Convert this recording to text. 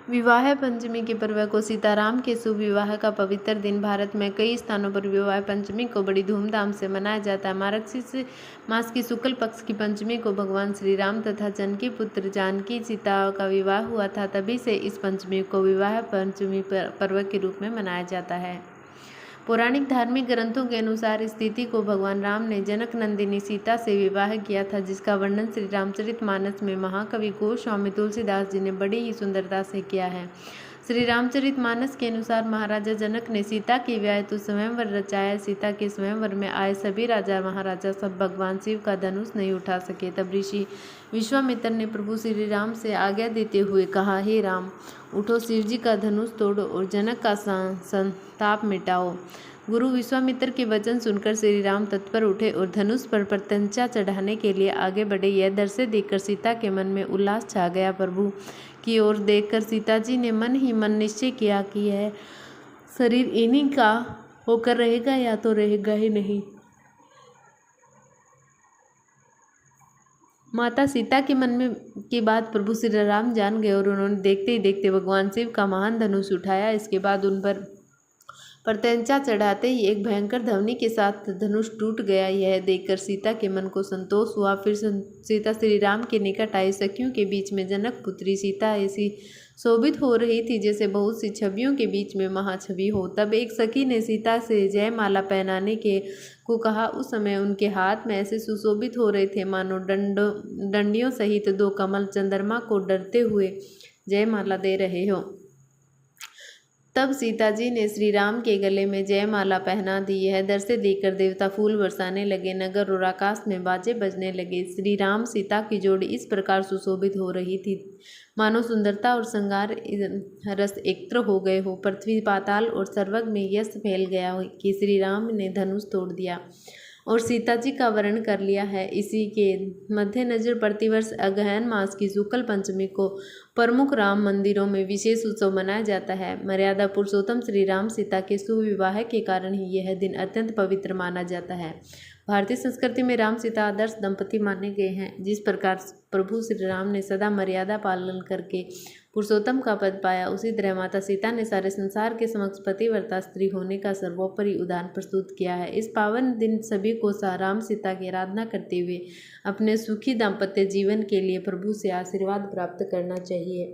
विवाह पंचमी के पर्व को सीताराम के शुभ विवाह का पवित्र दिन भारत में कई स्थानों पर विवाह पंचमी को बड़ी धूमधाम से मनाया जाता है। मार्गशीर्ष मास की शुक्ल पक्ष की पंचमी को भगवान श्री राम तथा जानकी पुत्र जानकी सीता का विवाह हुआ था। तभी से इस पंचमी को विवाह पंचमी पर्व के रूप में मनाया जाता है। पौराणिक धार्मिक ग्रंथों के अनुसार इस तिथि को भगवान राम ने जनक नंदिनी सीता से विवाह किया था, जिसका वर्णन श्री रामचरितमानस में महाकवि गोस्वामी तुलसीदास जी ने बड़ी ही सुंदरता से किया है। श्री रामचरितमानस के अनुसार महाराजा जनक ने सीता के विवाह हेतु स्वयंवर रचाया। सीता के स्वयंवर में आए सभी राजा महाराजा सब भगवान शिव का धनुष नहीं उठा सके। तब ऋषि विश्वामित्र ने प्रभु श्री राम से आज्ञा देते हुए कहा, हे राम, उठो, शिव जी का धनुष तोड़ो और जनक का संताप मिटाओ। गुरु विश्वामित्र के वचन सुनकर श्री राम तत्पर उठे और धनुष पर प्रत्यंचा चढ़ाने के लिए आगे बढ़े। यह दृश्य देखकर सीता के मन में उल्लास छा गया। प्रभु की ओर देखकर सीता जी ने मन ही मन निश्चय किया कि यह शरीर इन्हीं का होकर रहेगा या तो रहेगा ही नहीं। माता सीता के मन में की बात प्रभु श्री राम जान गए और उन्होंने देखते ही देखते भगवान शिव का महान धनुष उठाया। इसके बाद उन पर प्रत्यंचा चढ़ाते ही एक भयंकर ध्वनि के साथ धनुष टूट गया। यह देखकर सीता के मन को संतोष हुआ। फिर सीता श्री राम के निकट आई। सखियों के बीच में जनक पुत्री सीता ऐसी शोभित हो रही थी जैसे बहुत सी छवियों के बीच में महाछवि हो। तब एक सखी ने सीता से जयमाला पहनाने के को कहा। उस समय उनके हाथ में ऐसे सुशोभित हो रहे थे मानो डंडियों सहित दो कमल चंद्रमा को डरते हुए जयमाला दे रहे हो। तब सीता जी ने श्री राम के गले में जयमाला पहना दी। यह दृश्य देखकर देवता फूल बरसाने लगे, नगर और आकाश में बाजे बजने लगे। श्री राम सीता की जोड़ी इस प्रकार सुशोभित हो रही थी मानो सुंदरता और श्रृंगार रस एकत्र हो गए हो। पृथ्वी, पाताल और सर्वग में यश फैल गया हो कि श्री राम ने धनुष तोड़ दिया और सीता जी का वरण कर लिया है। इसी के मद्देनजर प्रतिवर्ष अगहन मास की शुक्ल पंचमी को प्रमुख राम मंदिरों में विशेष उत्सव मनाया जाता है। मर्यादा पुरुषोत्तम श्री राम सीता के सुविवाह के कारण ही यह दिन अत्यंत पवित्र माना जाता है। भारतीय संस्कृति में राम सीता आदर्श दंपति माने गए हैं। जिस प्रकार प्रभु श्री राम ने सदा मर्यादा पालन करके पुरुषोत्तम का पद पाया, उसी तरह माता सीता ने सारे संसार के समक्ष पतिव्रता स्त्री होने का सर्वोपरि उदाहरण प्रस्तुत किया है। इस पावन दिन सभी को राम सीता की आराधना करते हुए अपने सुखी दाम्पत्य जीवन के लिए प्रभु से आशीर्वाद प्राप्त करना चाहिए।